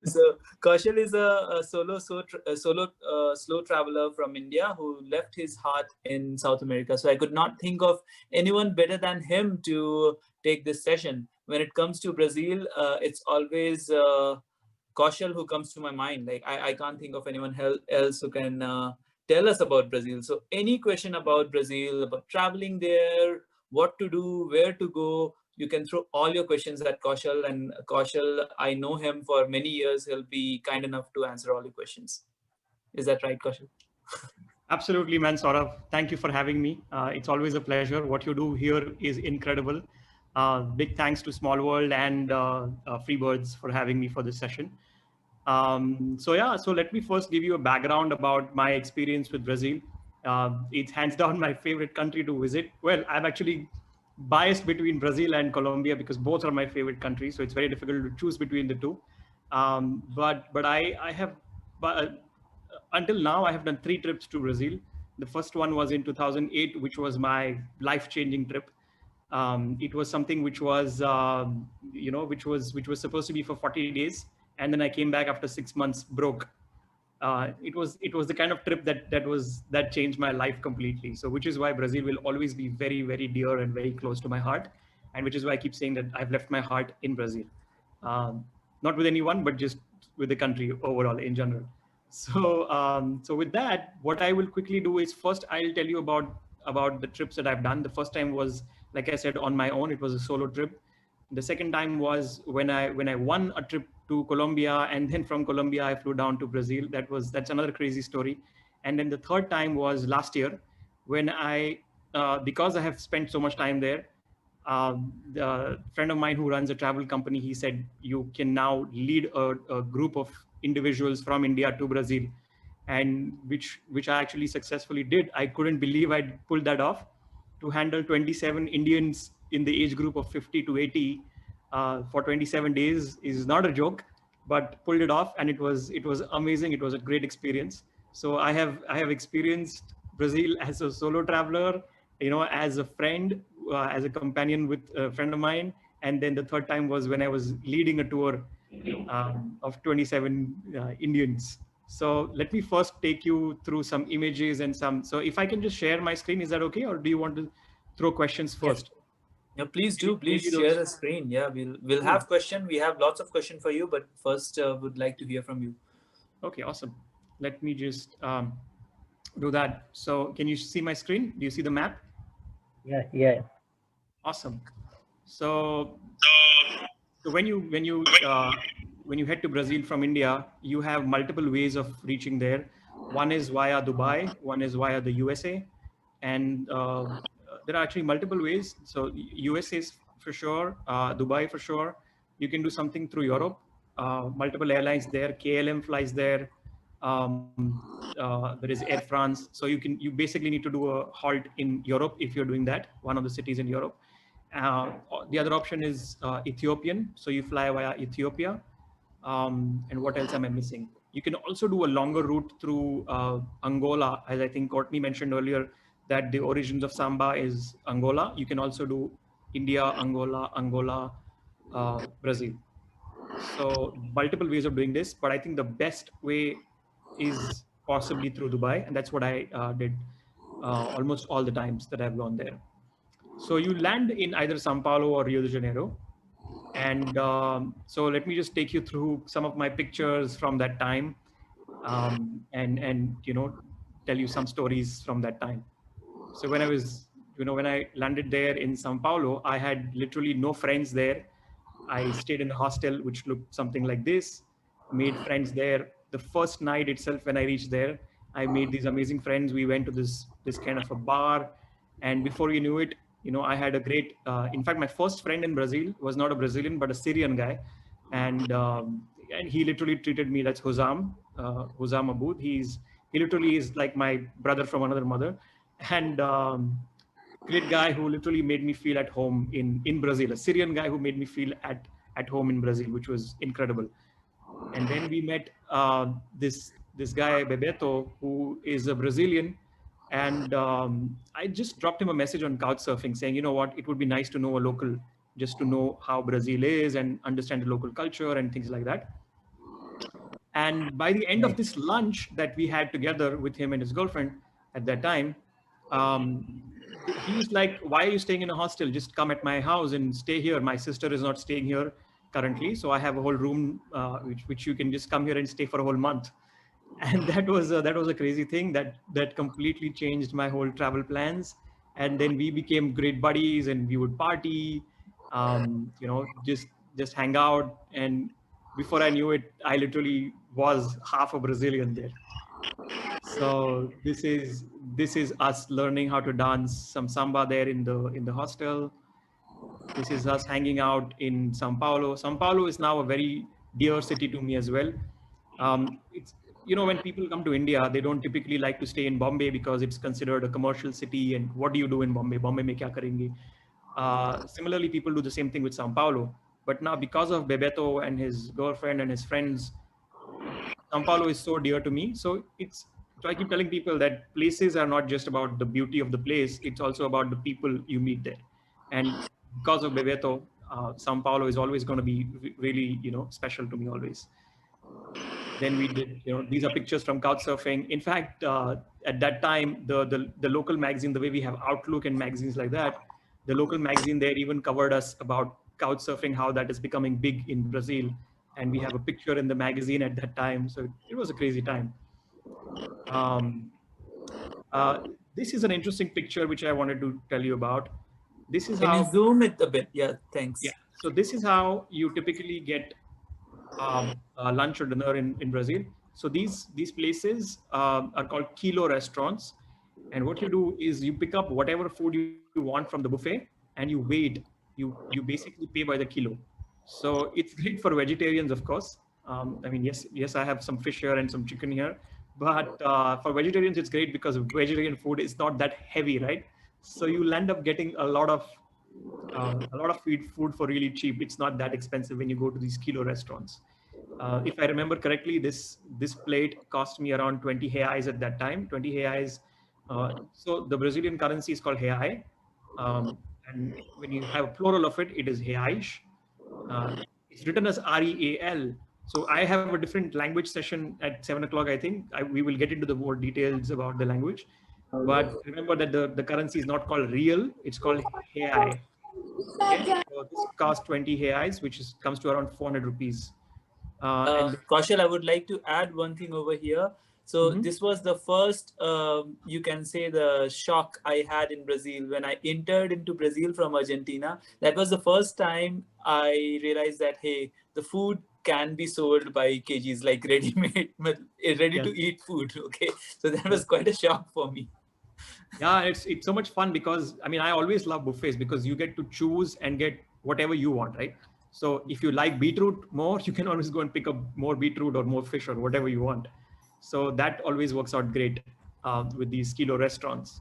So Kaushal is a slow traveler from India who left his heart in South America. So I could not think of anyone better than him to take this session. When it comes to Brazil, it's always Kaushal who comes to my mind. Like I can't think of anyone else who can tell us about Brazil. So any question about Brazil, about traveling there, what to do, where to go, you can throw all your questions at Kaushal. And Kaushal, I know him for many years. He'll be kind enough to answer all your questions. Is that right, Kaushal? Absolutely, man, Saurav. Thank you for having me. It's always a pleasure. What you do here is incredible. Big thanks to Small World and Freebirds for having me for this session. So let me first give you a background about my experience with Brazil. It's hands down my favorite country to visit. Well, I'm actually biased between Brazil and Colombia because both are my favorite countries. So it's very difficult to choose between the two. But I have, but until now, I have done 3 trips to Brazil. The first one was in 2008, which was my life-changing trip. It was something which was, which was supposed to be for 40 days, and then I came back after 6 months broke. It was the kind of trip that changed my life completely. So, which is why Brazil will always be very, very dear and very close to my heart, and which is why I keep saying that I've left my heart in Brazil, not with anyone, but just with the country overall in general. So with that, what I will quickly do is first I'll tell you about the trips that I've done. The first time was, like I said, on my own. It was a solo trip. The second time was when I won a trip to Colombia, and then from Colombia I flew down to Brazil. That's another crazy story. And then the third time was last year when because I have spent so much time there. The friend of mine who runs a travel company, he said, you can now lead a group of individuals from India to Brazil, and which I actually successfully did. I couldn't believe I pulled that off. To handle 27 Indians in the age group of 50 to 80 for 27 days is not a joke, but pulled it off, and it was amazing. It was a great experience. So I have experienced Brazil as a solo traveler, as a friend, as a companion with a friend of mine, and then the third time was when I was leading a tour of 27 Indians. So let me first take you through some images and some. So if I can just share my screen, is that okay, or do you want to throw questions Yeah. first? Yeah, please do. Please Maybe share those. the screen. Yeah, we'll Cool. have question. We have lots of question for you, but first would like to hear from you. Okay, awesome. Let me just do that. So can you see my screen? Do you see the map? Yeah, yeah. Awesome. So, so when you head to Brazil from India, you have multiple ways of reaching there. One is via Dubai, one is via the USA, and there are actually multiple ways. So USA is for sure, Dubai for sure. You can do something through Europe. Multiple airlines there. KLM flies there. There is Air France. So you basically need to do a halt in Europe if you're doing that. One of the cities in Europe. Uh, the other option is Ethiopian. So you fly via Ethiopia. And what else am I missing? You can also do a longer route through Angola, as I think Courtney mentioned earlier, that the origins of samba is Angola. You can also do India, Angola, Brazil. So multiple ways of doing this, but I think the best way is possibly through Dubai, and that's what I did almost all the times that I've gone there. So you land in either São Paulo or Rio de Janeiro, and so let me just take you through some of my pictures from that time, and tell you some stories from that time. So when I landed there in Sao Paulo, I had literally no friends there. I stayed in a hostel which looked something like this. Made friends there. The first night itself, when I reached there, I made these amazing friends. We went to this kind of a bar, and before you knew it, I had a great. In fact, my first friend in Brazil was not a Brazilian but a Syrian guy, and he literally treated me. That's Hosam Aboud. He literally is like my brother from another mother, and great guy who literally made me feel at home in Brazil. A Syrian guy who made me feel at home in Brazil, which was incredible. And then we met this guy Bebeto, who is a Brazilian, and I just dropped him a message on Couchsurfing saying, you know what, it would be nice to know a local, just to know how Brazil is and understand the local culture and things like that. And by the end of this lunch that we had together with him and his girlfriend at that time, um, he was like, "Why are you staying in a hostel? Just come at my house and stay here. My sister is not staying here currently, so I have a whole room which you can just come here and stay for a whole month." And that was a crazy thing that completely changed my whole travel plans. And then we became great buddies, and we would party, just hang out. And before I knew it, I literally was half a Brazilian there. So this is us learning how to dance some samba there in the hostel. This is us hanging out in São Paulo. São Paulo is now a very dear city to me as well. It's when people come to India, they don't typically like to stay in Bombay because it's considered a commercial city. And what do you do in Bombay? Bombay mein kya karenge? Similarly, people do the same thing with São Paulo. But now, because of Bebeto and his girlfriend and his friends, São Paulo is so dear to me. So I keep telling people that places are not just about the beauty of the place; it's also about the people you meet there. And because of Bebeto, São Paulo is always going to be really, special to me always. Then we did, these are pictures from couch surfing. In fact, at that time, the local magazine, the way we have Outlook and magazines like that, the local magazine there even covered us about couch surfing, how that is becoming big in Brazil. And we have a picture in the magazine at that time. So it was a crazy time. Um, this is an interesting picture which I wanted to tell you about. This is Can you zoom it a bit? Yeah, thanks. Yeah. So this is how you typically get lunch or dinner in Brazil. So these places are called kilo restaurants. And what you do is you pick up whatever food you want from the buffet and you weigh it. You basically pay by the kilo. So it's great for vegetarians, of course. Yes, I have some fish here and some chicken here. But for vegetarians, it's great because vegetarian food is not that heavy, right? So you'll end up getting a lot of food for really cheap. It's not that expensive when you go to these kilo restaurants. If I remember correctly, this plate cost me around 20 reais at that time. 20 reais. So the Brazilian currency is called real, and when you have a plural of it, it is reais. It's written as REAL. So I have a different language session at 7 o'clock. I think we will get into the more details about the language. But remember that the currency is not called real; it's called real. Okay, so this costs 20 reais, which comes to around 400 rupees. Kaushal, I would like to add one thing over here. So this was the first, you can say, the shock I had in Brazil when I entered into Brazil from Argentina. That was the first time I realized that, hey, the food can be sold by kgs, like ready-made, ready to eat food. Okay, so that was quite a shock for me. Yeah, it's so much fun because I always love buffets because you get to choose and get whatever you want, right? So if you like beetroot more, you can always go and pick up more beetroot or more fish or whatever you want. So that always works out great with these kilo restaurants.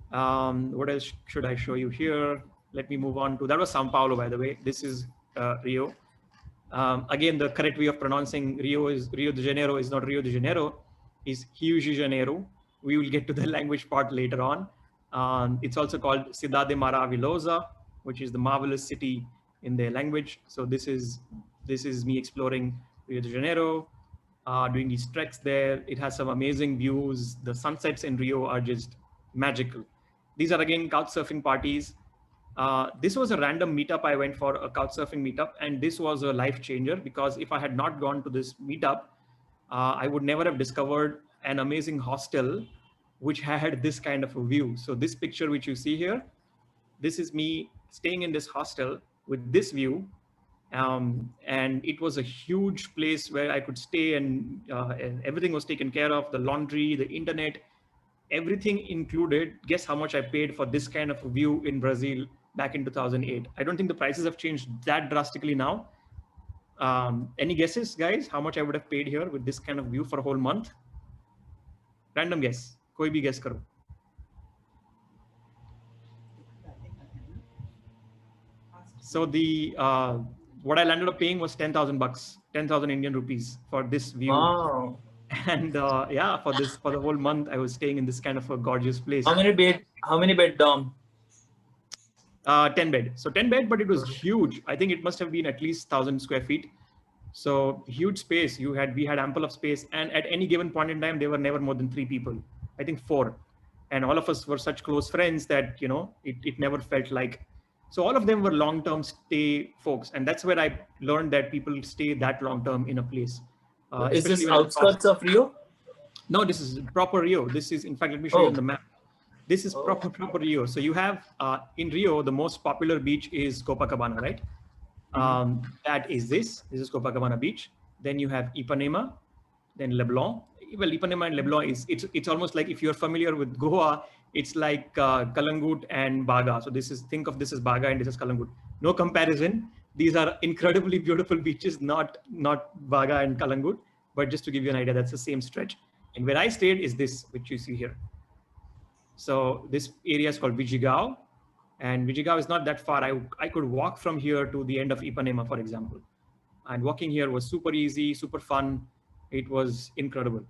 What else should I show you here? Let me move on to, that was Sao Paulo, by the way. This is Rio. Again, the correct way of pronouncing Rio de Janeiro is not Rio de Janeiro, is Rio de Janeiro. We will get to the language part later on. It's also called Cidade Maravilhosa, which is the marvelous city in their language. So this is me exploring Rio de Janeiro, doing these treks there. It has some amazing views. The sunsets in Rio are just magical. These are again couch surfing parties. This was a random meetup. I went for a couch surfing meetup, and this was a life changer because if I had not gone to this meetup, I would never have discovered an amazing hostel which had this kind of a view. So this picture which you see here, this is me staying in this hostel with this view. And it was a huge place where I could stay, and everything was taken care of, the laundry, the internet, everything included. Guess how much I paid for this kind of a view in Brazil back in 2008? I don't think the prices have changed that drastically now. Any guesses, guys, how much I would have paid here with this kind of view for a whole month? Random guess. Koi bhi guess karo. So the what I landed up paying was 10,000 bucks, 10,000 Indian rupees for this view. Wow. And yeah, for the whole month, I was staying in this kind of a gorgeous place. How many bed dorm? 10 bed. So 10 bed, but it was huge. I think it must have been at least 1,000 square feet. So huge space. We had ample of space, and at any given point in time, there were never more than 3 people. I think 4, and all of us were such close friends that it never felt like. So all of them were long-term stay folks, and that's where I learned that people stay that long-term in a place, Is especially this when the cost. outskirts of Rio? No, this is proper Rio. This is, in fact, let me show you on Oh, the map. This is oh. proper Rio. So you have in Rio, the most popular beach is Copacabana, right? That is this. This is Copacabana Beach. Then you have Ipanema, then Leblon. Well, Ipanema and Leblon it's almost like, if you're familiar with Goa, it's like Kalangut and Baga. So think of this as Baga and this is Kalangut. No comparison. These are incredibly beautiful beaches, not Baga and Kalangut, but just to give you an idea, that's the same stretch. And where I stayed is this, which you see here. So this area is called Vigigao, and Vigigao is not that far. I could walk from here to the end of Ipanema, for example. And walking here was super easy, super fun. It was incredible.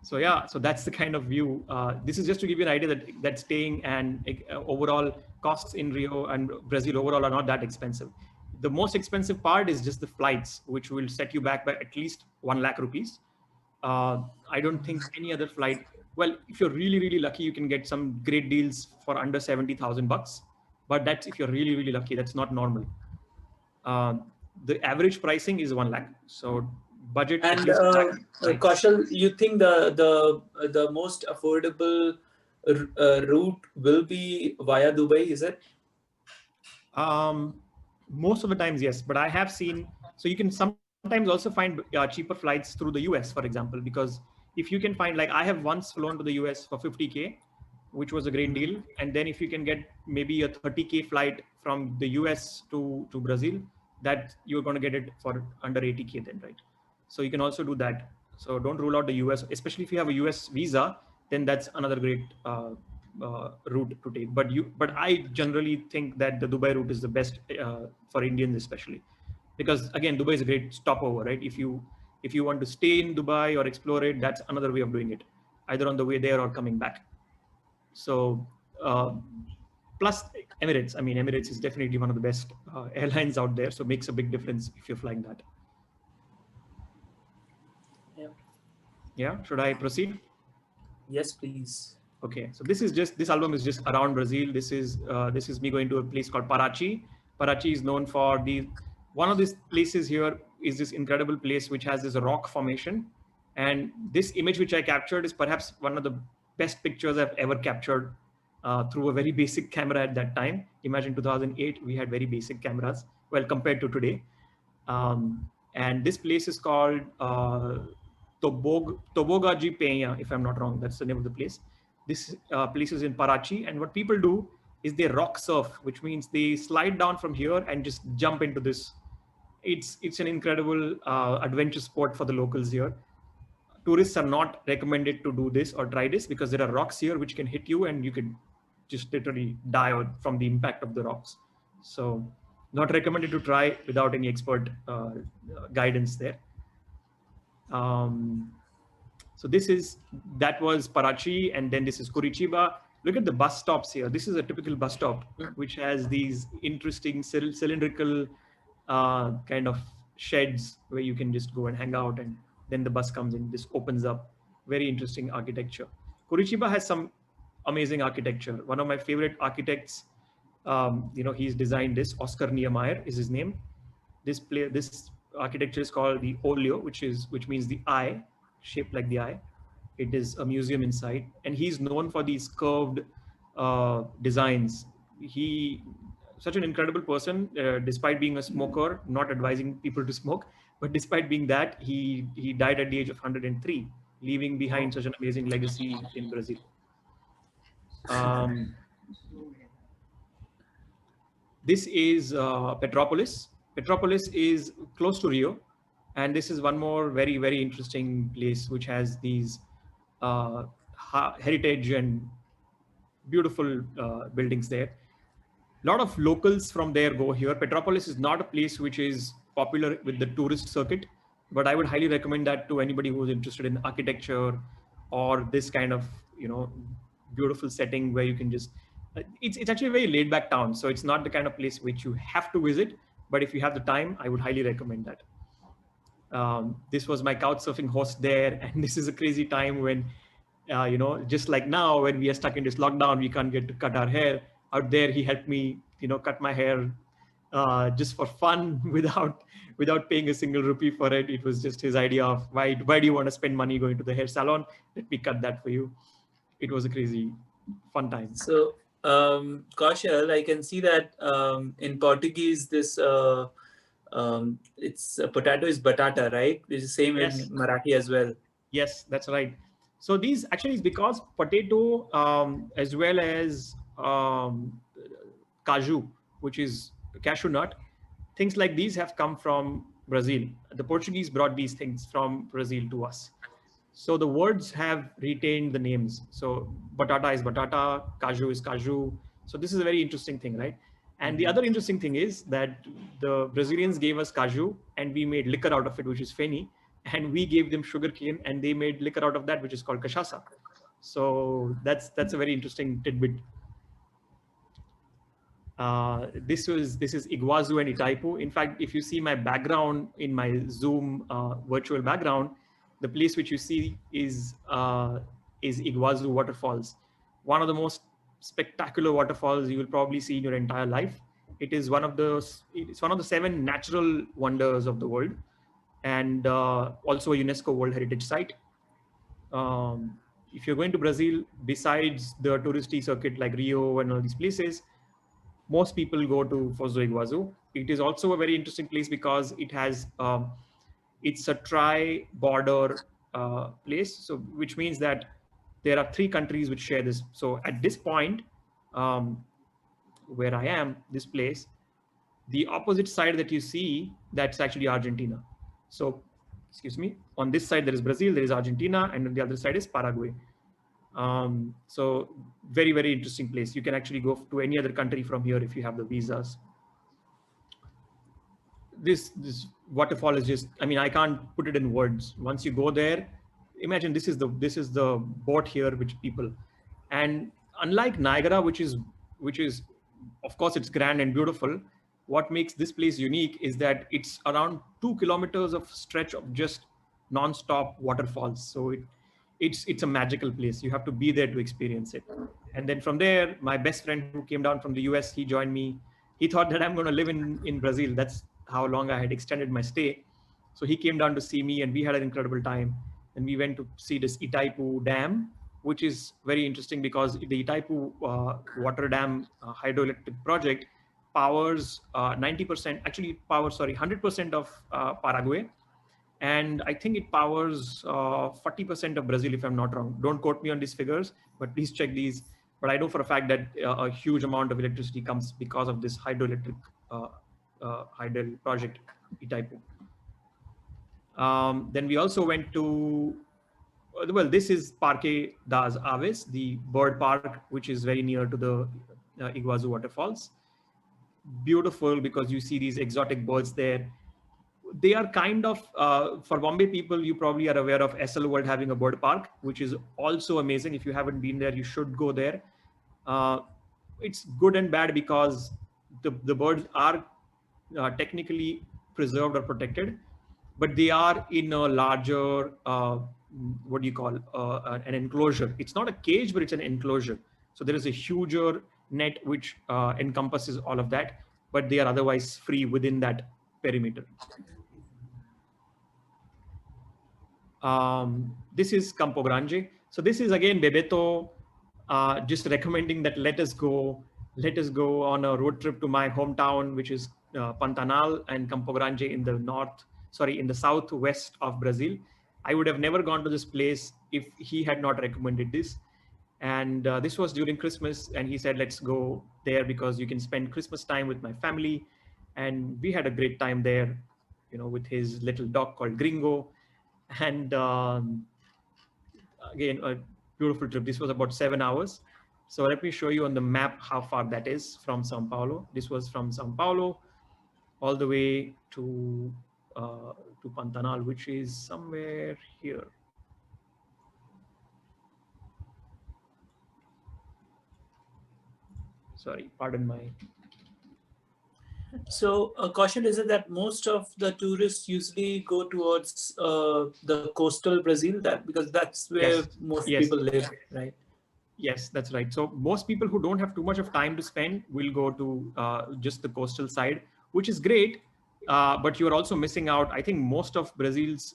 So yeah, so that's the kind of view. This is just to give you an idea that staying and overall costs in Rio and Brazil overall are not that expensive. The most expensive part is just the flights, which will set you back by at least 1 lakh rupees. I don't think any other flight. Well, if you're really lucky, you can get some great deals for under 70,000 bucks. But that's if you're really lucky. That's not normal. The average pricing is 1 lakh. So budget at And least 1 lakh flights. Kaushal, you think the most affordable route will be via Dubai? Is it? Most of the times, yes. But I have seen. So you can sometimes also find cheaper flights through the US, for example, because if you can find, like, I have once flown to the US for 50K, which was a great deal. And then if you can get maybe a 30K flight from the US to Brazil, that you're going to get it for under 80K then, right? So you can also do that. So don't rule out the US, especially if you have a US visa, then that's another great route to take. But I generally think that the Dubai route is the best for Indians, especially because, again, Dubai is a great stopover, right? If you want to stay in Dubai or explore it, that's another way of doing it, either on the way there or coming back. So plus Emirates. I mean, Emirates is definitely one of the best airlines out there. So it makes a big difference if you're flying that. Yeah. Should I proceed? Yes, please. Okay. So this album is just around Brazil. This is me going to a place called Paraty. Paraty is known for one of these places here is this incredible place which has this rock formation. And this image which I captured is perhaps one of the best pictures I've ever captured through a very basic camera at that time. Imagine 2008, we had very basic cameras, well, compared to today. And this place is called Toboga de Penha, if I'm not wrong. That's the name of the place. This place is in Paraty. And what people do is they rock surf, which means they slide down from here and just jump into this. It's an incredible adventure sport for the locals here. Tourists are not recommended to do this or try this because there are rocks here which can hit you and you could just literally die from the impact of the rocks. So not recommended to try without any expert guidance there. So that was Paraty, and then this is Curitiba. Look at the bus stops here. This is a typical bus stop, which has these interesting cylindrical kind of sheds where you can just go and hang out, and then the bus comes in. This opens up. Very interesting architecture. Curitiba has some amazing architecture. One of my favorite architects, he's designed this. Oscar Niemeyer is his name. This architecture is called the Olio, which means the eye, shaped like the eye. It is a museum inside, and he's known for these curved designs. Such an incredible person, despite being a smoker, not advising people to smoke, but despite being that, he died at the age of 103, leaving behind such an amazing legacy in Brazil. This is Petropolis. Petropolis is close to Rio. And this is one more very, very interesting place, which has these heritage and beautiful buildings there. A lot of locals from there go here. Petropolis is not a place which is popular with the tourist circuit, but I would highly recommend that to anybody who is interested in architecture or this kind of, beautiful setting where you can just, it's actually a very laid back town. So it's not the kind of place which you have to visit, But if you have the time, I would highly recommend that. This was my couch surfing host there, and this is a crazy time when, just like now when we are stuck in this lockdown, we can't get to cut our hair. Out there, he helped me, cut my hair just for fun without paying a single rupee for it. It was just his idea of why do you want to spend money going to the hair salon? Let me cut that for you. It was a crazy fun time. So, Kaushal, I can see that in Portuguese, this it's potato is batata, right? It's the same in Yes. Marathi as well. Yes, that's right. So these actually is because potato, as well as cashew, which is cashew nut, things like these have come from Brazil. The Portuguese brought these things from Brazil to us. So the words have retained the names. So batata is batata, cashew is cashew. So this is a very interesting thing, right? And the other interesting thing is that the Brazilians gave us cashew and we made liquor out of it, which is feni, and we gave them sugar cane and they made liquor out of that, which is called cachaça. So that's a very interesting tidbit. This is Iguazu and Itaipu. In fact, if you see my background in my Zoom virtual background, the place which you see is Iguazu Waterfalls, one of the most spectacular waterfalls you will probably see in your entire life. It's one of the seven natural wonders of the world, and also a UNESCO World Heritage Site. If you're going to Brazil, besides the touristy circuit like Rio and all these places, most people go to Foz do Iguazu. It is also a very interesting place because it's a tri-border place, so which means that there are three countries which share this. So at this point, um, where I am, this place, the opposite side that you see, that's actually Argentina. So, excuse me, on this side there is Brazil, there is Argentina, and on the other side is Paraguay. So very, very interesting place. You can actually go to any other country from here if you have the visas. This waterfall is just, I mean, I can't put it in words. Once you go there, imagine this is the boat here which people, and unlike Niagara, which is of course it's grand and beautiful, what makes this place unique is that it's around 2 kilometers of stretch of just non-stop waterfalls. So it's a magical place. You have to be there to experience it. And then from there, my best friend who came down from the US, he joined me. He thought that I'm going to live in Brazil. That's how long I had extended my stay. So he came down to see me, and we had an incredible time. And we went to see this Itaipu Dam, which is very interesting because the Itaipu water dam hydroelectric project powers 90%, actually it powers, sorry, 100% of Paraguay. And I think it powers 40% of Brazil, if I'm not wrong. Don't quote me on these figures, but please check these. But I know for a fact that a huge amount of electricity comes because of this hydroelectric hydel project, Itaipu. Then we also went to, well, this is Parque das Aves, the bird park, which is very near to the Iguazu waterfalls. Beautiful because you see these exotic birds there. They are kind of, for Bombay people, you probably are aware of SL World having a bird park, which is also amazing. If you haven't been there, you should go there. It's good and bad because the birds are technically preserved or protected, but they are in a larger, what do you call, an enclosure. It's not a cage, but it's an enclosure. So there is a huger net which encompasses all of that, but they are otherwise free within that perimeter. This is Campo Grande. So this is again Bebeto, just recommending that let us go on a road trip to my hometown, which is Pantanal and Campo Grande in the southwest of Brazil. I would have never gone to this place if he had not recommended this. And this was during Christmas, and he said, let's go there because you can spend Christmas time with my family. And we had a great time there, with his little dog called Gringo. And again, a beautiful trip. This was about 7 hours. So let me show you on the map how far that is from Sao Paulo. This was from Sao Paulo all the way to Pantanal, which is somewhere here. Sorry, pardon my. So, caution is it that most of the tourists usually go towards the coastal Brazil, that because that's where Yes, most yes, people live, right? yes, that's right. So most people who don't have too much of time to spend will go to just the coastal side, which is great. But you are also missing out. I think most of Brazil's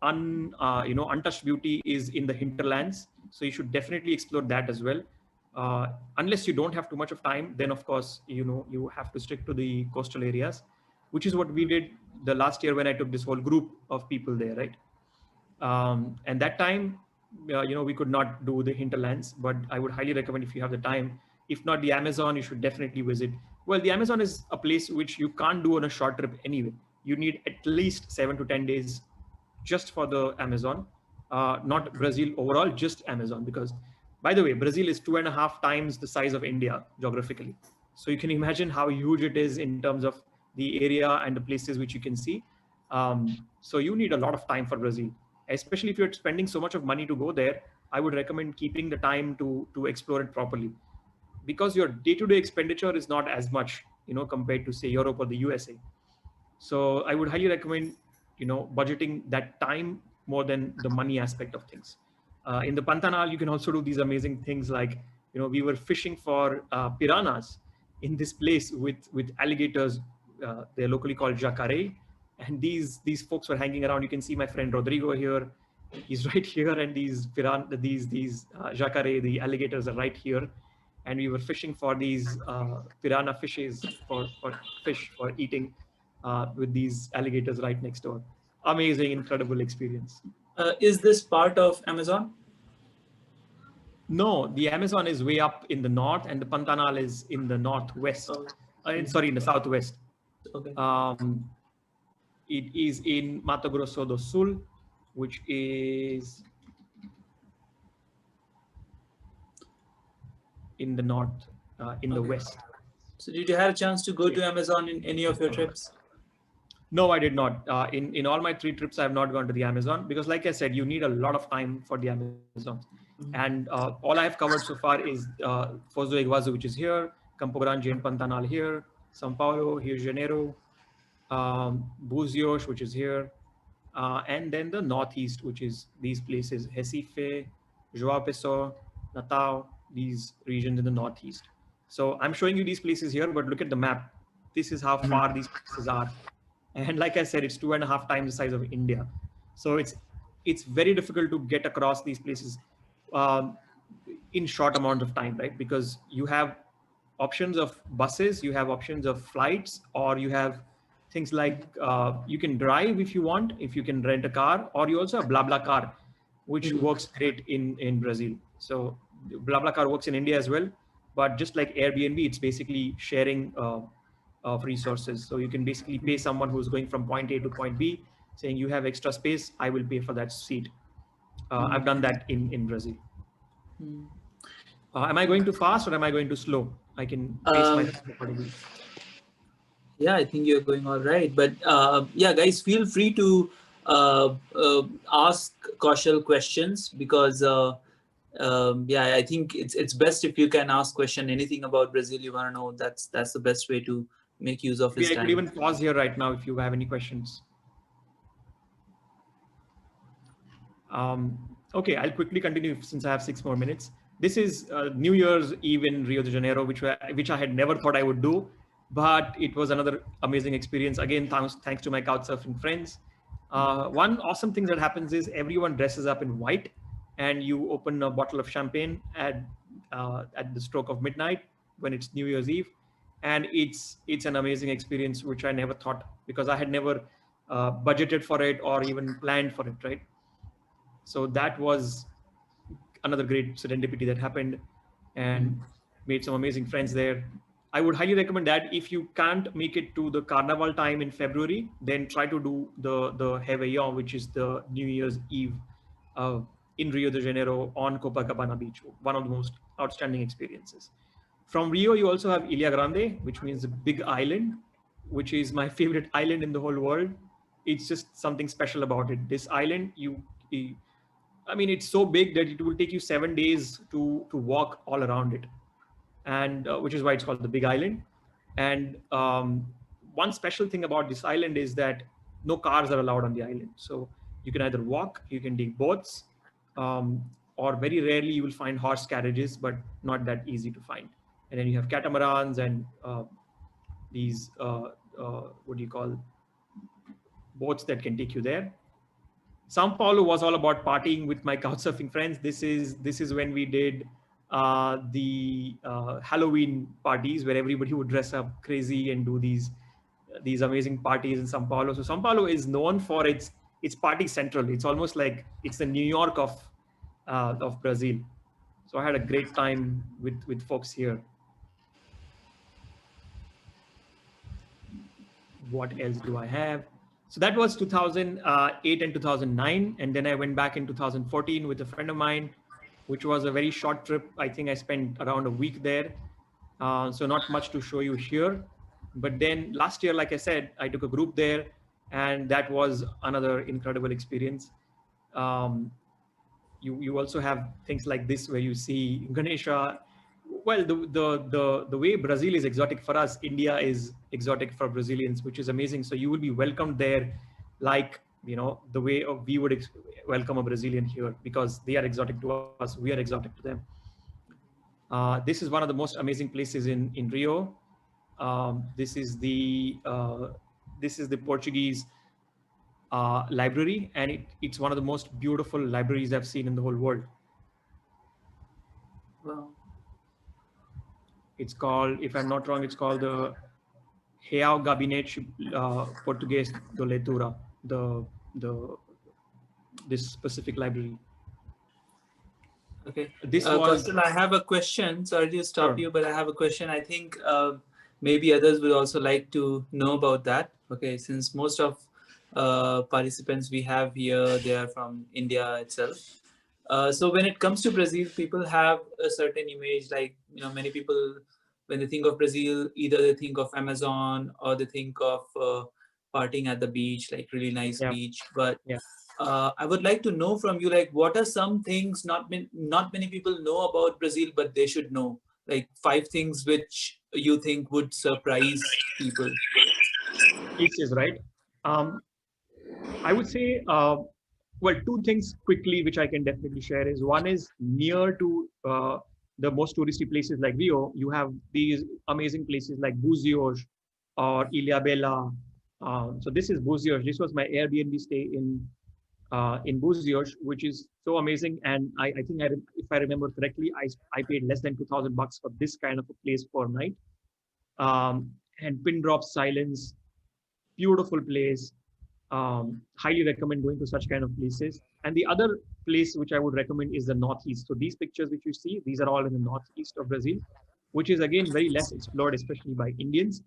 untouched beauty is in the hinterlands. So you should definitely explore that as well. Unless you don't have too much of time, then of course you have to stick to the coastal areas, which is what we did the last year when I took this whole group of people there, right? And that time, we could not do the hinterlands, but I would highly recommend if you have the time. If not the Amazon, you should definitely visit. Well, the Amazon is a place which you can't do on a short trip anyway. You need at least 7 to 10 days just for the Amazon, not Brazil overall, just Amazon. Because, by the way, Brazil is 2.5 times the size of India geographically. So you can imagine how huge it is in terms of the area and the places which you can see. So you need a lot of time for Brazil, especially if you're spending so much of money to go there. I would recommend keeping the time to explore it properly, because your day-to-day expenditure is not as much, compared to say Europe or the USA. So I would highly recommend, budgeting that time more than the money aspect of things. In the Pantanal, you can also do these amazing things like, we were fishing for piranhas in this place with alligators. They're locally called jacare, and these folks were hanging around. You can see my friend Rodrigo here. He's right here, and these jacare, the alligators, are right here, and we were fishing for these piranha fishes for fish for eating with these alligators right next door. Amazing, incredible experience. Is this part of Amazon? No, the Amazon is way up in the north, and the Pantanal is in the northwest. Oh, Sorry, in the southwest. okay. Um, it is in Mato Grosso do Sul, which is in the north, in the Okay. west. So, did you have a chance to go Yeah. to Amazon in any of your trips? No, I did not. In all my 3 trips, I have not gone to the Amazon because, like I said, you need a lot of time for the Amazon. And all I have covered so far is Foz do Iguaçu, which is here, Campo Grande and Pantanal here, São Paulo, Rio de Janeiro, Búzios, which is here, and then the northeast, which is these places: Recife, João Pessoa, Natal, these regions in the northeast. So I'm showing you these places here, but look at the map. This is how far these places are, and like I said, it's 2.5 times the size of India. So it's very difficult to get across these places um, in short amount of time, right? Because you have options of buses, you have options of flights, or you have things like you can drive if you want, if you can rent a car, or you also have BlaBlaCar, which works great in Brazil. So BlaBlaCar works in India as well, but just like Airbnb, it's basically sharing of resources. So you can basically pay someone who's going from point A to point B, saying you have extra space, I will pay for that seat. I've done that in Brazil. Am I going too fast or am I going too slow? I can pace Um, myself accordingly. yeah, I think you're going all right. But yeah, guys, feel free to ask Kaushal questions because yeah, I think it's best if you can ask question anything about Brazil you want to know. That's the best way to make use of Maybe his I could time. even pause here right now if you have any questions. Okay, I'll quickly continue since I have 6 more minutes. This is New Year's Eve in Rio de Janeiro, which I had never thought I would do, but it was another amazing experience. Again, thanks to my couchsurfing friends. One awesome thing that happens is everyone dresses up in white, and you open a bottle of champagne at the stroke of midnight when it's New Year's Eve, and it's an amazing experience which I never thought, because I had never budgeted for it or even planned for it, right? So that was another great serendipity that happened, and made some amazing friends there. I would highly recommend that if you can't make it to the carnival time in February, then try to do the Réveillon, which is the New Year's Eve uh, in Rio de Janeiro on Copacabana Beach, one of the most outstanding experiences. From Rio, you also have Ilha Grande, which means a big island, which is my favorite island in the whole world. It's just something special about it. This island, I mean, it's so big that it will take you 7 days to walk all around it, and which is why it's called the Big Island. And one special thing about this island is that no cars are allowed on the island. So you can either walk, you can take boats, um, or very rarely you will find horse carriages, but not that easy to find. And then you have catamarans and these, what do you call, boats that can take you there. São Paulo was all about partying with my couchsurfing friends. This is when we did the Halloween parties where everybody would dress up crazy and do these amazing parties in São Paulo. So São Paulo is known for its party central. It's almost like it's the New York of Brazil. So I had a great time with folks here. What else do I have? So that was 2008 and 2009. And then I went back in 2014 with a friend of mine, which was a very short trip. I think I spent around a week there. So not much to show you here. But then last year, like I said, I took a group there, and that was another incredible experience. You also have things like this where you see Ganesha. Well, the way Brazil is exotic for us, India is exotic for Brazilians, which is amazing. So you will be welcomed there, like the way we would welcome a Brazilian here, because they are exotic to us, we are exotic to them. This is one of the most amazing places in Rio. This is the Portuguese library, and it's one of the most beautiful libraries I've seen in the whole world. Wow. It's called, if I'm not wrong, it's called the Real Gabinete Português de Leitura, this specific library. Okay. This was. Kausal, I have a question. Sorry to stop Sure. you, but I have a question. I think maybe others would also like to know about that. Okay, since most of participants we have here, they are from India itself. So when it comes to Brazil, people have a certain image. Like many people, when they think of Brazil, either they think of Amazon or they think of partying at the beach, like really nice beach. But I would like to know from you, like, what are some things not many people know about Brazil, but they should know? Like 5 things which you think would surprise people. Cases, right? I would say, well, 2 things quickly, which I can definitely share is, one is near to the most touristy places like Rio, you have these amazing places like Búzios or Ilha Bela. So this is Búzios. This was my Airbnb stay in Búzios, which is so amazing. And I think if I remember correctly, I paid less than $2,000 for this kind of a place per night. And pin drop silence, beautiful place. Highly recommend going to such kind of places. And the other place which I would recommend is the Northeast. So these pictures which you see, these are all in the Northeast of Brazil, which is again very less explored, especially by Indians.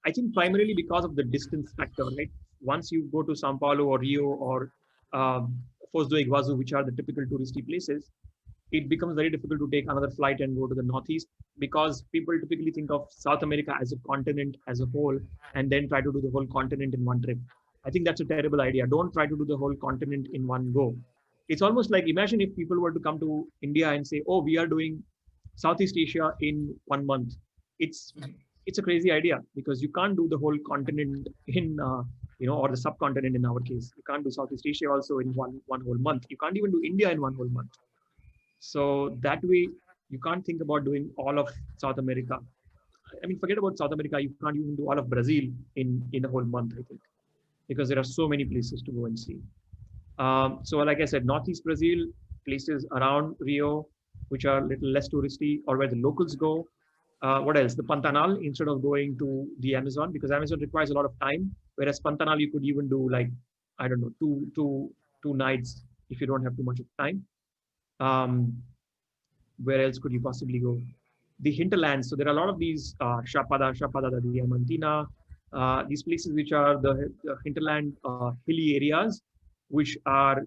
I think primarily because of the distance factor, right? Once you go to Sao Paulo or Rio or Foz do Iguaçu, which are the typical touristy places, it becomes very difficult to take another flight and go to the Northeast, because people typically think of South America as a continent as a whole and then try to do the whole continent in one trip. I think that's a terrible idea. Don't try to do the whole continent in one go. It's almost like, imagine if people were to come to India and say, oh, we are doing Southeast Asia in 1 month. It's a crazy idea, because you can't do the whole continent in or the subcontinent in our case. You can't do Southeast Asia also in one whole month. You can't even do India in 1 whole month. So that way, you can't think about doing all of South America. I mean, forget about South America. You can't even do all of Brazil in a whole month, I think, because there are so many places to go and see. So like I said, Northeast Brazil, places around Rio, which are a little less touristy, or where the locals go. What else? The Pantanal, instead of going to the Amazon, because Amazon requires a lot of time, whereas Pantanal, you could even do like, I don't know, two nights if you don't have too much of time. Where else could you possibly go? The hinterlands. So there are a lot of these Chapada da Diamantina, these places which are the hinterland hilly areas, which are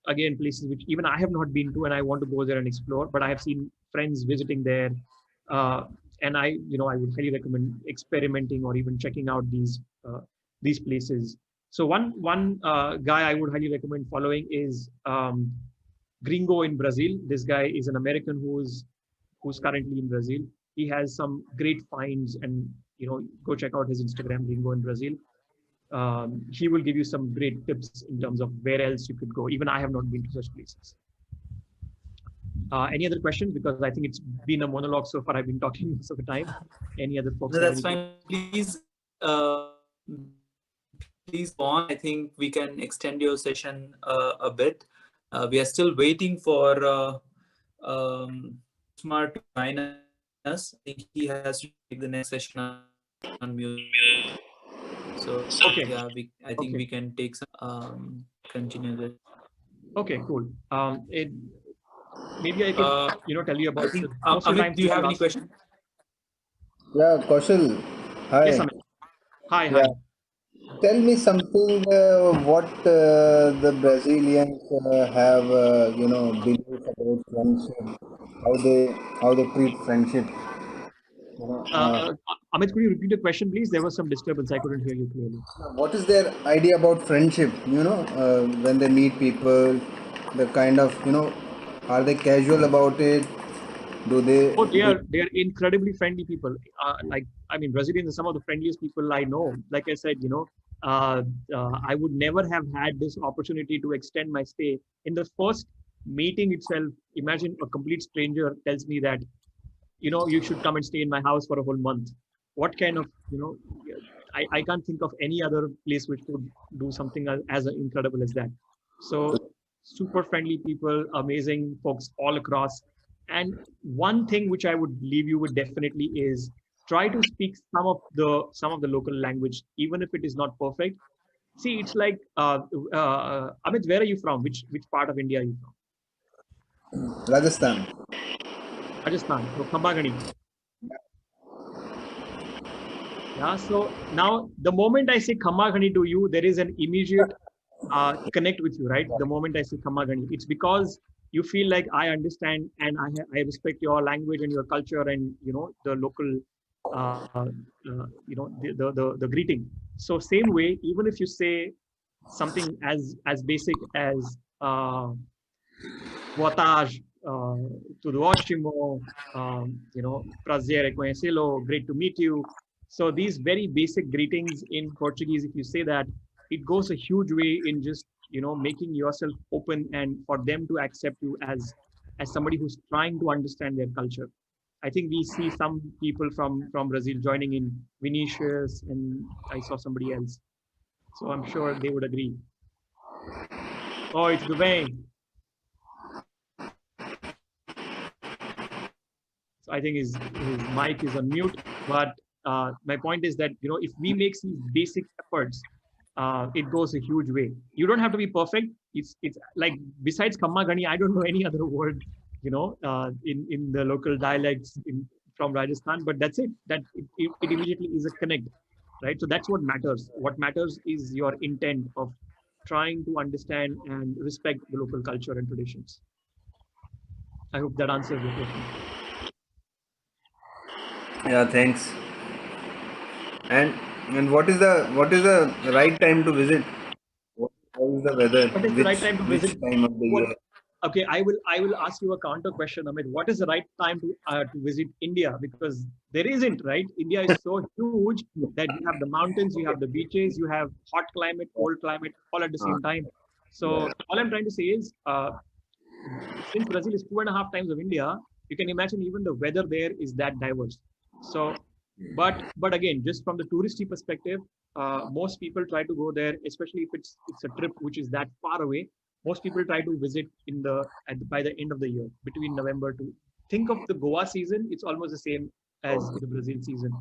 again places which even I have not been to, and I want to go there and explore. But I have seen friends visiting there, and I would highly recommend experimenting or even checking out these places. So one guy I would highly recommend following is Gringo in Brazil. This guy is an American who's currently in Brazil. He has some great finds, and go check out his Instagram, Ringo in Brazil. He will give you some great tips in terms of where else you could go. Even I have not been to such places. Any other questions? Because I think it's been a monologue so far. I've been talking most of the time. Any other folks? No, that's fine. Please go on. I think we can extend your session a bit. We are still waiting for Smart to join us. I think he has to take the next session on music. So okay, yeah, I think we can take some continue this. Okay, cool. Maybe I could tell you about. Most of the time, Amit, do you have any question? Yeah, Kaushal. Hi. Yes, Amit. Hi, yeah. hi. Tell me something. What the Brazilians have, belief about friendship. How they treat friendship. Amit, could you repeat the question, please? There was some disturbance. I couldn't hear you clearly. What is their idea about friendship? When they meet people, the kind of are they casual about it? Do they? Oh, they are incredibly friendly people. Brazilians are some of the friendliest people I know. Like I said, I would never have had this opportunity to extend my stay. In the first meeting itself, imagine a complete stranger tells me that, you should come and stay in my house for a whole month. What kind of, I can't think of any other place which could do something as incredible as that. So super friendly people, amazing folks all across. And one thing which I would leave you with definitely is try to speak some of the local language, even if it is not perfect. See, it's like Amit, where are you from? Which part of India are you from? Rajasthan. Rajasthan. So Khambagani. Yeah. So now the moment I say Khambagani to you, there is an immediate connect with you, right? The moment I say Khambagani, it's because you feel like I understand and I respect your language and your culture and the local the greeting. So same way, even if you say something as basic as boa tarde, tudo ótimo, prazer em conhecê-lo, great to meet you. So these very basic greetings in Portuguese, if you say that, it goes a huge way in just making yourself open and for them to accept you as somebody who's trying to understand their culture. I think we see some people from Brazil joining in, Vinicius, and I saw somebody else. So I'm sure they would agree. Oi, tudo bem? So I think his mic is on mute. But my point is that if we make these basic efforts, it goes a huge way. You don't have to be perfect. It's like besides Kammagani, I don't know any other word in the local dialects from Rajasthan. But that's it. That it immediately is a connect, right? So that's what matters. What matters is your intent of trying to understand and respect the local culture and traditions. I hope that answers your question. Yeah, thanks. And what is the right time to visit? How is the weather? What is the right time to Which visit? time of the year? Okay, I will ask you a counter question, Amit. What is the right time to visit India? Because there isn't, right? India is so huge that you have the mountains, you have the beaches, you have hot climate, cold climate, all at the same time. So all I'm trying to say is, since Brazil is 2.5 times of India, you can imagine even the weather there is that diverse. So, but again, just from the touristy perspective, most people try to go there, especially if it's a trip which is that far away. Most people try to visit by the end of the year, between November to, think of the Goa season. It's almost the same as the Brazil season.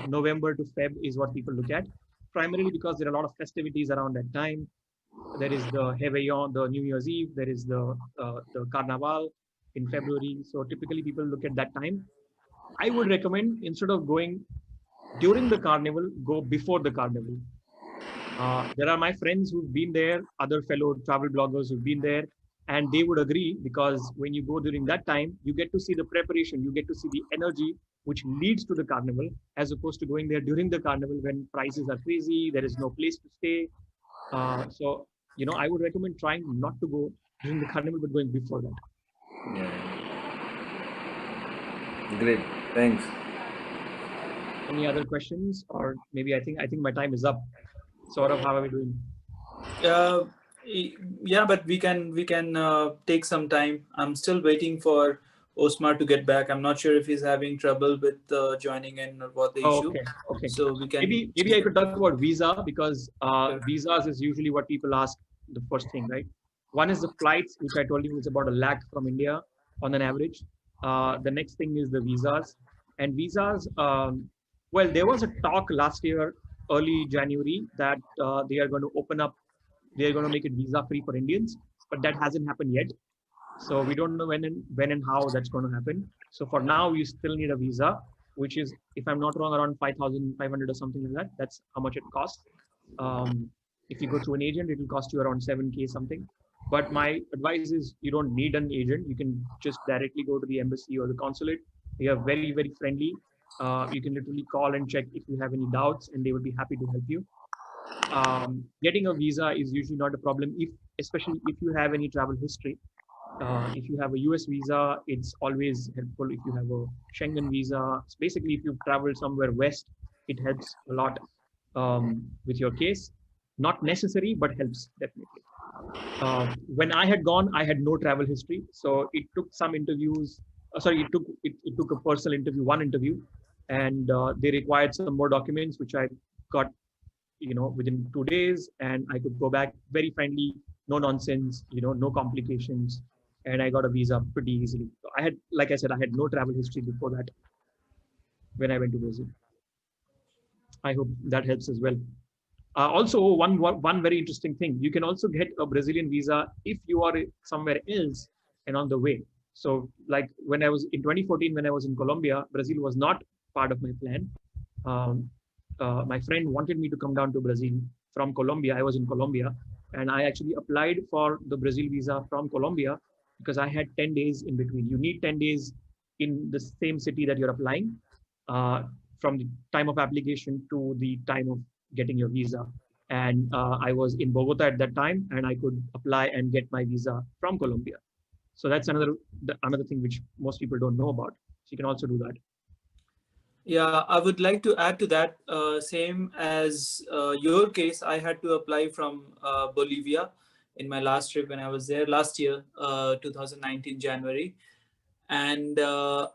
November to Feb is what people look at, primarily because there are a lot of festivities around that time. There is the Réveillon, the New Year's Eve. There is the Carnaval in February. So typically people look at that time. I would recommend, instead of going during the carnival, go before the carnival. There are my friends who've been there, other fellow travel bloggers who've been there, and they would agree, because when you go during that time, you get to see the preparation, you get to see the energy which leads to the carnival, as opposed to going there during the carnival when prices are crazy, there is no place to stay. So, I would recommend trying not to go during the carnival, but going before that. Great, thanks. Any other questions? Or maybe I think my time is up. Saurav, how are we doing? Uh, yeah, but we can take some time. I'm still waiting for Osmar to get back. I'm not sure if he's having trouble with joining in or what the Oh, issue. okay. So we can Maybe I could talk about visa, because Sure. visas is usually what people ask the first thing, right? One is the flights, which I told you is about 1 lakh from India on an average. The next thing is the visas, and visas. Well, there was a talk last year, early January, that they are going to open up. They are going to make it visa free for Indians, but that hasn't happened yet. So we don't know when and how that's going to happen. So for now, you still need a visa, which is, if I'm not wrong, around 5,500 or something like that. That's how much it costs. If you go through an agent, it will cost you around 7K something. But my advice is, you don't need an agent. You can just directly go to the embassy or the consulate. They are very, very friendly. You can literally call and check if you have any doubts, and they will be happy to help you. Getting a visa is usually not a problem, especially if you have any travel history. If you have a US visa, it's always helpful. If you have a Schengen visa, so basically, if you've traveled somewhere west, it helps a lot with your case. Not necessary, but helps definitely. When I had gone, I had no travel history, so it took some interviews. Sorry, it took a personal interview, one interview, and they required some more documents, which I got, within 2 days, and I could go back very friendly, no nonsense, no complications, and I got a visa pretty easily. So I had, like I said, I had no travel history before that when I went to Brazil. I hope that helps as well. Also, one very interesting thing: you can also get a Brazilian visa if you are somewhere else and on the way. So, like when I was in 2014, when I was in Colombia, Brazil was not part of my plan. Um, my friend wanted me to come down to Brazil from Colombia. I was in Colombia, and I actually applied for the Brazil visa from Colombia because I had 10 days in between. You need 10 days in the same city that you're applying, uh, from the time of application to the time of getting your visa. And I was in Bogota at that time, and I could apply and get my visa from Colombia. So that's another thing which most people don't know about. So you can also do that. Yeah, I would like to add to that. Same as your case, I had to apply from Bolivia in my last trip when I was there last year, 2019 January, and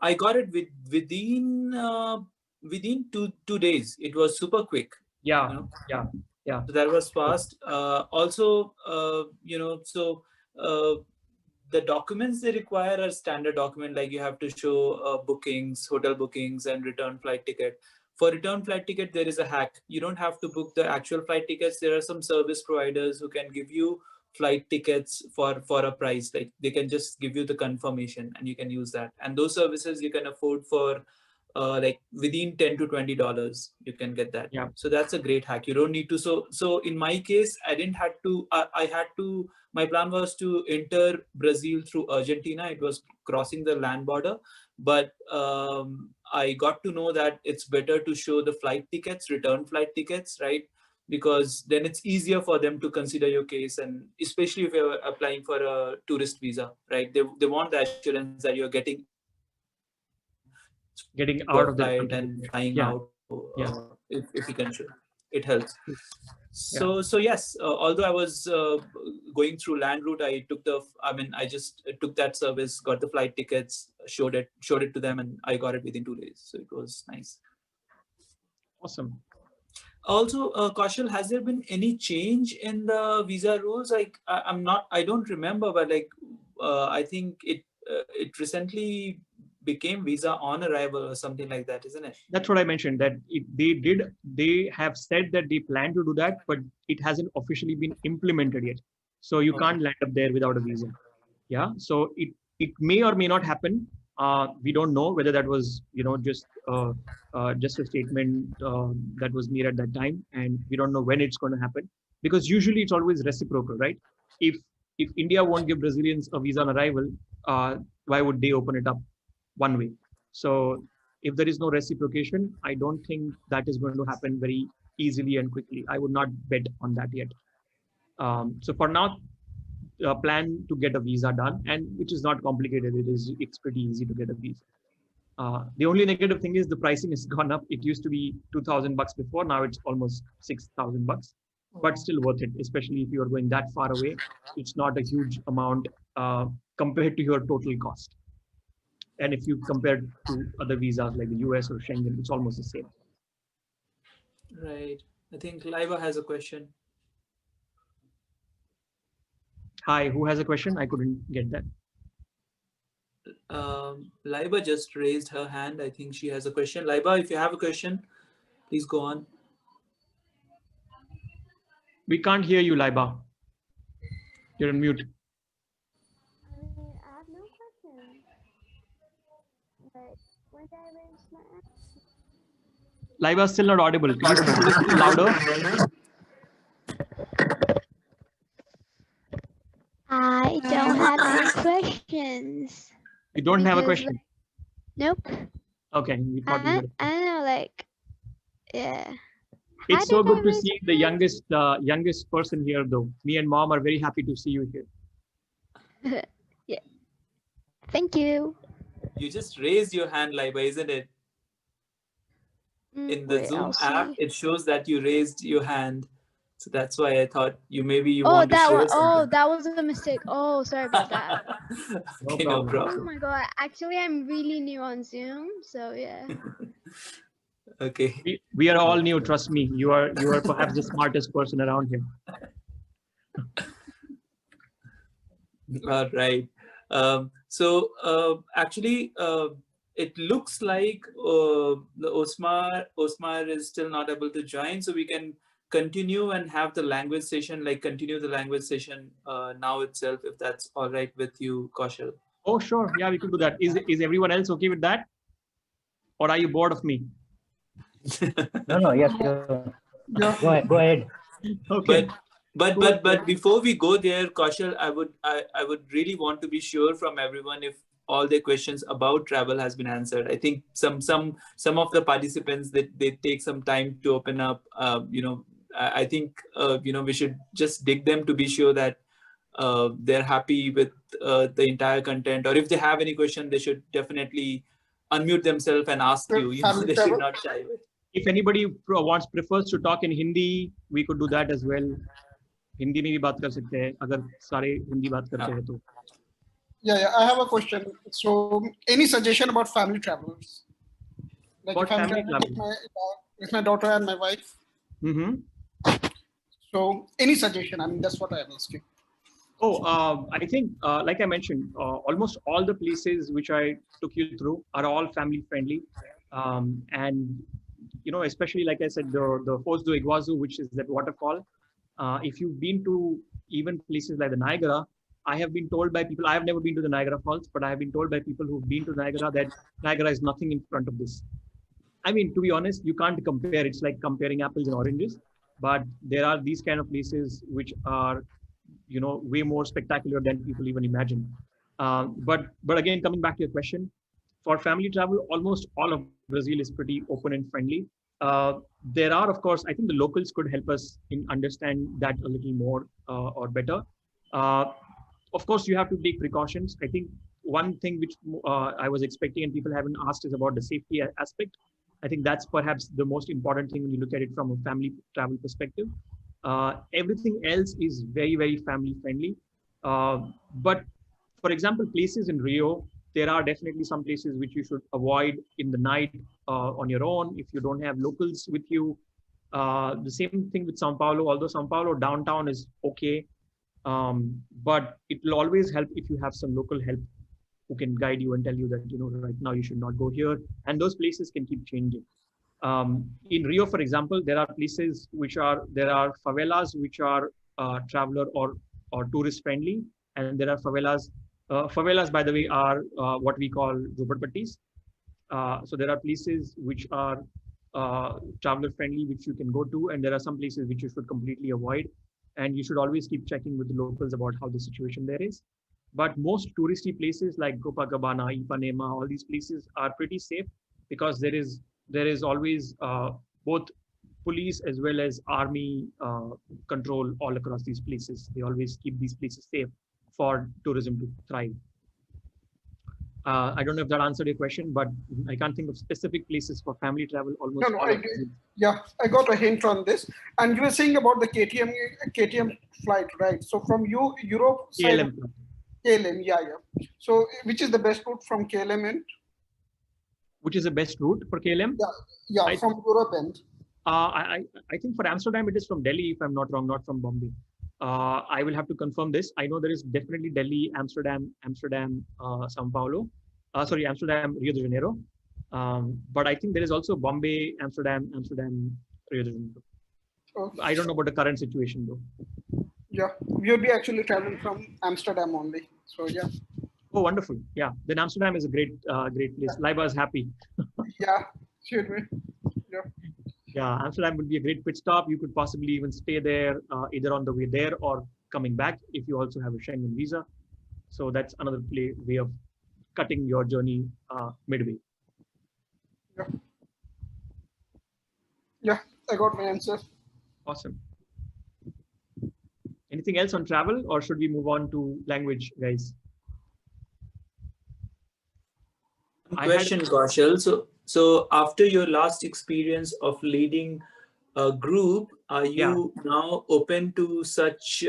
I got it within two days. It was super quick. Yeah, You know, yeah. so that was fast. Also, so the documents they require are standard document, like you have to show bookings, hotel bookings, and return flight ticket. For return flight ticket, there is a hack. You don't have to book the actual flight tickets. There are some service providers who can give you flight tickets for a price. Like they can just give you the confirmation, and you can use that. And those services you can afford for like within $10 to $20 you can get that. Yeah. So that's a great hack. You don't need to. So in my case, I didn't had to. I had to. My plan was to enter Brazil through Argentina. It was crossing the land border, but I got to know that it's better to show the flight tickets, return flight tickets, right? Because then it's easier for them to consider your case, and especially if you're applying for a tourist visa, right? They want the assurance that you're getting Getting your out of the flight country. and flying Yeah, out. yeah, If you can show, it helps. yeah. So yes, although I was going through land route, I just took that service, got the flight tickets, showed it to them, and I got it within 2 days. So it was nice. Awesome. Also, Kaushal, has there been any change in the visa rules? Like, I don't remember, but like, I think it recently became visa on arrival or something like that, isn't it? That's what I mentioned, that they have said that they plan to do that, but it hasn't officially been implemented yet. So you can't land up there without a visa. Yeah. So it may or may not happen. We don't know whether that was, just a statement that was made at that time, and we don't know when it's going to happen, because usually it's always reciprocal, right? If if India won't give Brazilians a visa on arrival, why would they open it up one way? So if there is no reciprocation, I don't think that is going to happen very easily and quickly. I would not bet on that yet. So for now, plan to get a visa done, and which is not complicated. It's pretty easy to get a visa. The only negative thing is the pricing has gone up. It used to be $2,000 before. Now it's almost $6,000, but still worth it, especially if you are going that far away. It's not a huge amount compared to your total cost. And if you compare to other visas like the US or Schengen, it's almost the same. Right. I think Laiba has a question. Hi, who has a question? I couldn't get that. Laiba just raised her hand. I think she has a question. Laiba, if you have a question, please go on. We can't hear you, Laiba. You're on mute. I have no question. But once I raise my hand. Laiba is still not audible. Can you speak a little louder? I don't have any questions. You don't have a Because, question. Nope. Okay, we thought you I had. don't know, like, yeah. It's so did I good to raise see my the hand? youngest person here, though. Me and Mom are very happy to see you here. Yeah. Thank you. You just raised your hand, Laiba, isn't it? In the Wait, Zoom I'll app, see. it shows that you raised your hand. So that's why I thought you maybe Oh, want to that share one. Oh, something. that was a mistake. Oh, sorry about that. Okay, no Oh problem. my god. Actually, I'm really new on Zoom, so yeah. Okay. We are all new. Trust me. You are perhaps the smartest person around here. All right. Actually, it looks like the Osmar is still not able to join, so we can continue and have the language session, continue the language session now itself, if that's all right with you, Kaushal. Oh, sure. Yeah, we could do that. Is everyone else okay with that? Or are you bored of me? No, yes. Go ahead. Okay. But before we go there, Kaushal, I would really want to be sure from everyone if all their questions about travel has been answered. I think some of the participants they take some time to open up. I think we should just dig them to be sure that they're happy with the entire content, or if they have any question, they should definitely unmute themselves and ask you. They should not shy away. If anybody prefers to talk in Hindi, we could do that as well. Hindi में भी बात कर सकते हैं अगर सारे हिंदी बात करते हैं तो. Yeah, I have a question. So, any suggestion about family travelers? Like About if I'm family traveling with my daughter and my wife. Mm-hmm. So, any suggestion? I mean, that's what I'm asking. Oh, I think, like I mentioned, almost all the places which I took you through are all family friendly, and especially like I said, the Foz do Iguazu, which is that waterfall. If you've been to even places like the Niagara, I have been told by people, I have never been to the Niagara Falls, but I have been told by people who've been to Niagara that Niagara is nothing in front of this. I mean, to be honest, you can't compare. It's like comparing apples and oranges, but there are these kind of places which are, way more spectacular than people even imagine. But again, coming back to your question, for family travel, almost all of Brazil is pretty open and friendly. There are, of course, I think the locals could help us in understand that a little more or better. Of course, you have to take precautions. I think one thing which I was expecting and people haven't asked is about the safety aspect. I think that's perhaps the most important thing when you look at it from a family travel perspective. Everything else is very, very family friendly. But for example, places in Rio, there are definitely some places which you should avoid in the night on your own if you don't have locals with you. The same thing with São Paulo, although São Paulo downtown is okay, but it will always help if you have some local help who can guide you and tell you that, right now you should not go here. And those places can keep changing. In Rio, for example, there are places there are favelas which are traveler or tourist friendly, and there are favelas. Favelas, by the way, are what we call zhopadpattis. So there are places which are traveler friendly, which you can go to, and there are some places which you should completely avoid. And you should always keep checking with the locals about how the situation there is. But most touristy places like Copacabana, Ipanema, all these places are pretty safe because there is always both police as well as army control all across these places. They always keep these places safe for tourism to thrive. I don't know if that answered your question, but I can't think of specific places for family travel. Almost No, all of them. yeah, I got a hint on this. And you were saying about the KTM flight, right? So from Europe side, KLM. KLM, yeah, yeah. So which is the best route from KLM end? Which is the best route for KLM? Yeah, from Europe end. I think for Amsterdam it is from Delhi, if I'm not wrong, not from Bombay. I will have to confirm this. I know there is definitely Delhi, Amsterdam, São Paulo. Sorry, Amsterdam, Rio de Janeiro. But I think there is also Bombay, Amsterdam, Rio de Janeiro. I don't know about the current situation though. Yeah, we'll be actually traveling from Amsterdam only. So yeah. Oh, wonderful. Yeah, then Amsterdam is a great place. Laiba is happy. Yeah, should we? Yeah. Yeah, Amsterdam would be a great pit stop. You could possibly even stay there either on the way there or coming back if you also have a Schengen visa. So that's another way of cutting your journey midway. Yeah. Yeah, I got my answer. Awesome. Anything else on travel, or should we move on to language, guys? Question, Kaushal. So after your last experience of leading a group, are you now open to such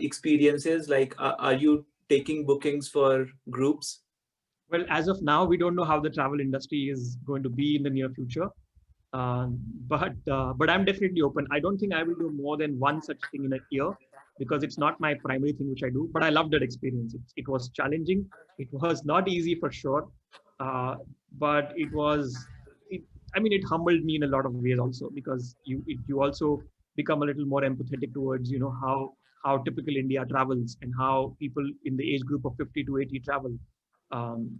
experiences? Like, are you taking bookings for groups? Well, as of now, we don't know how the travel industry is going to be in the near future. But I'm definitely open. I don't think I will do more than one such thing in a year because it's not my primary thing which I do. But I loved that experience. It was challenging. It was not easy for sure, but it was. It humbled me in a lot of ways also because you also become a little more empathetic towards how typical India travels and how people in the age group of 50 to 80 travel.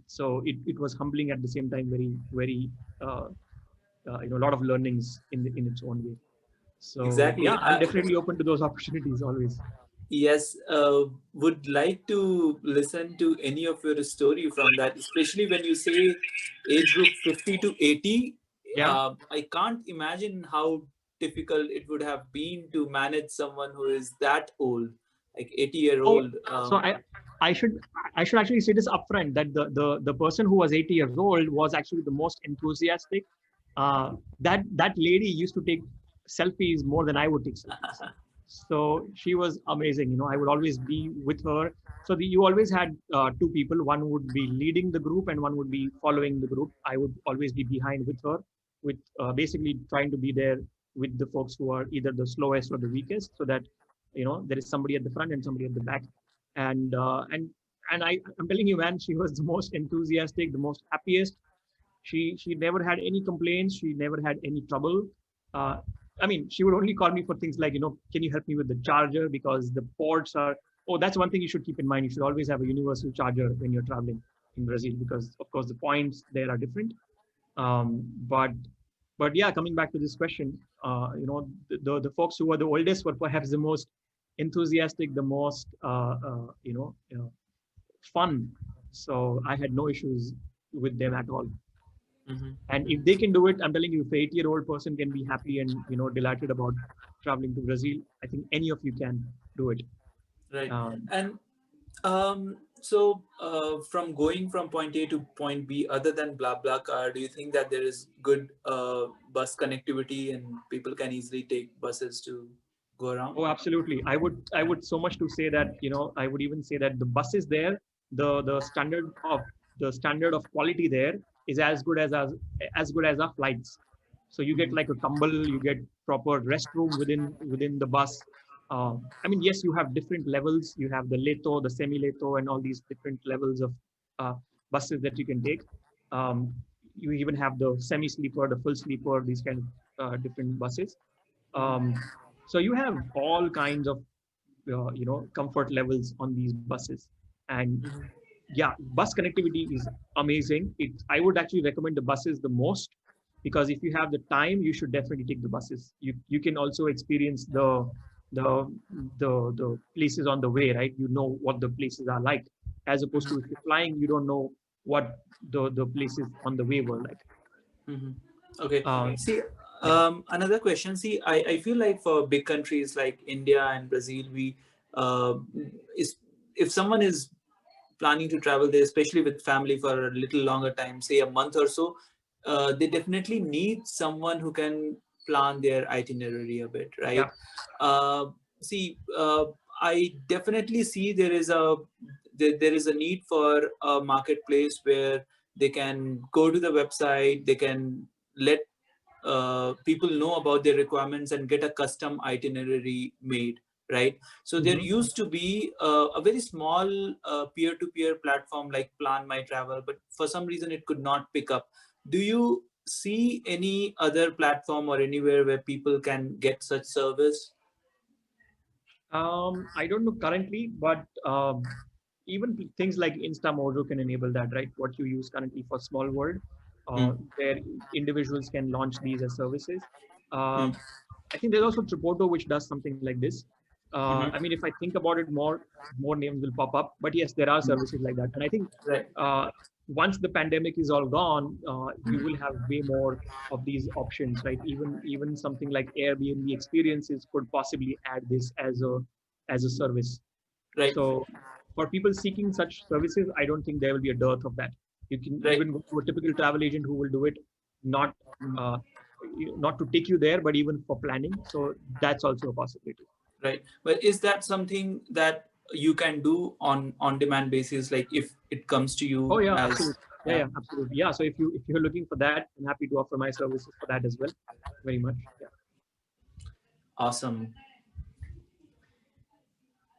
So it was humbling at the same time, very a lot of learnings in its own way. So exactly. Yeah, I'm definitely open to those opportunities always. Yes, would like to listen to any of your story from that, especially when you say age group 50 to 80. Yeah. I can't imagine how difficult it would have been to manage someone who is that old, like 80-year-old. So I should actually say this upfront that the person who was 80 years old was actually the most enthusiastic. That lady used to take selfies more than I would take selfies. So she was amazing. I would always be with her. So you always had two people. One would be leading the group and one would be following the group. I would always be behind with her, with basically trying to be there with the folks who are either the slowest or the weakest, so that there is somebody at the front and somebody at the back. And I'm telling you, man, she was the most enthusiastic, the most happiest. She never had any complaints. She never had any trouble. She would only call me for things like, can you help me with the charger? Because the ports are, that's one thing you should keep in mind. You should always have a universal charger when you're traveling in Brazil, because of course the points there are different. But yeah, coming back to this question, the folks who were the oldest were perhaps the most enthusiastic, the most, fun. So I had no issues with them at all. Mm-hmm. And if they can do it, I'm telling you, if an 80-year-old person can be happy and delighted about traveling to Brazil, I think any of you can do it. Right. So from going from point A to point B, other than BlaBlaCar, do you think that there is good bus connectivity and people can easily take buses to go around? Oh, absolutely. I would so much to say that I would even say that the buses there, the standard of quality there is as good as our flights. So you get like a tumble, you get proper restroom within the bus. Yes, you have different levels. You have the Leto, the semi-Leto, and all these different levels of buses that you can take. You even have the semi-sleeper, the full sleeper, these kind of different buses. So you have all kinds of comfort levels on these buses. And yeah, bus connectivity is amazing. I would actually recommend the buses the most, because if you have the time, you should definitely take the buses. You can also experience the places on the way, right? You know what the places are like, as opposed to if you're flying, you don't know what the places on the way were like. Mm-hmm. Okay. Another question. See, I feel like for big countries like India and Brazil, if someone is planning to travel there, especially with family for a little longer time, say a month or so, they definitely need someone who can plan their itinerary a bit, right? See, I definitely see there is a need for a marketplace where they can go to the website, they can let people know about their requirements and get a custom itinerary made, right? So there used to be a very small peer-to-peer platform like Plan My Travel, but for some reason it could not pick up. Do you see any other platform or anywhere where people can get such service? I don't know currently, but even things like Instamojo can enable that, right? What you use currently for Small World, where individuals can launch these as services. I think there's also Tripoto, which does something like this. I mean, if I think about it more names will pop up. But yes, there are services like that. And I think once the pandemic is all gone, you will have way more of these options, right? Even something like Airbnb experiences could possibly add this as a service. Right. So for people seeking such services, I don't think there will be a dearth of that. You can even go to a typical travel agent who will do it, not to take you there, but even for planning. So that's also a possibility. Right. But is that something that you can do on demand basis, like if it comes to you? Oh yeah, as, absolutely. Yeah, absolutely. Yeah. So if you're looking for that, I'm happy to offer my services for that as well. Very much. Yeah. Awesome.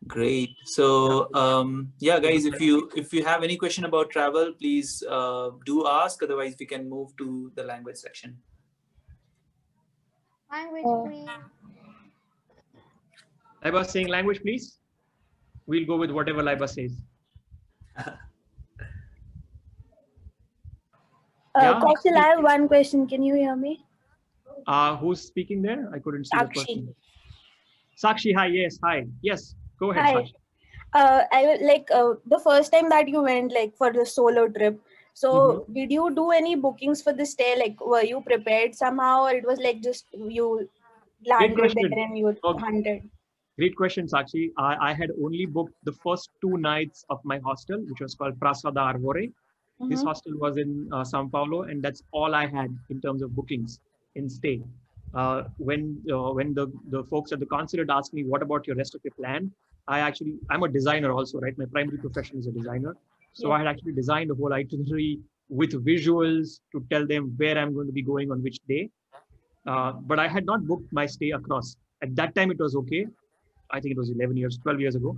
Great. So yeah, guys, if you have any question about travel, please do ask. Otherwise, we can move to the language section. Language, please. Laiba saying language, please. We'll go with whatever Laiba says. Kaushal, I have one question. Can you hear me? Who's speaking there? I couldn't see Sakshi. the person. Sakshi, hi. Yes, hi. Yes, go ahead, Hi. Sakshi. I like the first time that you went like for the solo trip. So did you do any bookings for the stay? Like, were you prepared somehow, or it was like just you landed there and you hunted? Great question, Sakshi. I had only booked the first 2 nights of my hostel, which was called Prasada Arvore. This hostel was in São Paulo, and that's all I had in terms of bookings in stay. When the folks at the consulate asked me, what about your rest of your plan? I'm a designer also, right? My primary profession is a designer. So I had actually designed a whole itinerary with visuals to tell them where I'm going to be going on which day. But I had not booked my stay across. At that time, it was okay. I think it was 12 years ago.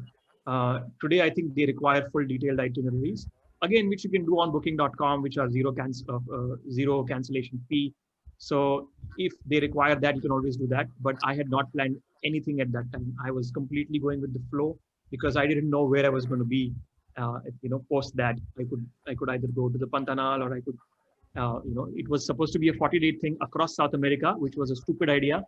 Today, I think they require full detailed itineraries. Again, which you can do on booking.com, which are zero cancellation fee. So if they require that, you can always do that. But I had not planned anything at that time. I was completely going with the flow because I didn't know where I was going to be. Post that, I could either go to the Pantanal, or I could, it was supposed to be a 40-day thing across South America, which was a stupid idea.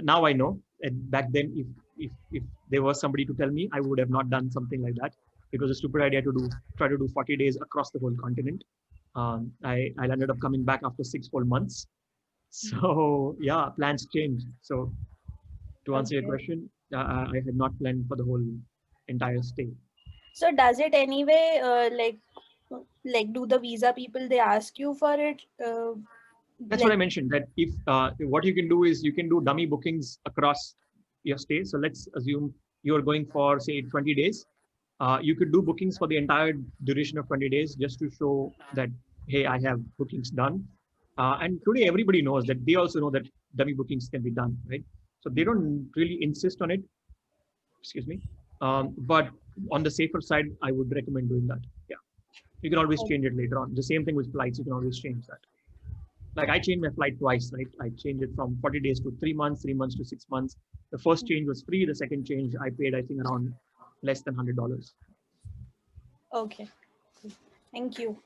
Now I know. And back then, if there was somebody to tell me, I would have not done something like that. It was a stupid idea to try to do 40 days across the whole continent. I ended up coming back after 6 whole months. So yeah, plans changed. So to answer your question, I had not planned for the whole entire stay. So does it anyway, like do the visa people, they ask you for it? That's what I mentioned, that if what you can do is you can do dummy bookings across your stay. So let's assume you're going for, say, 20 days. You could do bookings for the entire duration of 20 days just to show that, hey, I have bookings done. And today everybody knows that. They also know that dummy bookings can be done, right? So they don't really insist on it. Excuse me. But on the safer side, I would recommend doing that. Yeah. You can always change it later on. The same thing with flights. You can always change that. Like I changed my flight twice, right? I changed it from 40 days to 3 months, 3 months to 6 months. The first change was free. The second change I paid, I think, around less than $100. Okay. Thank you.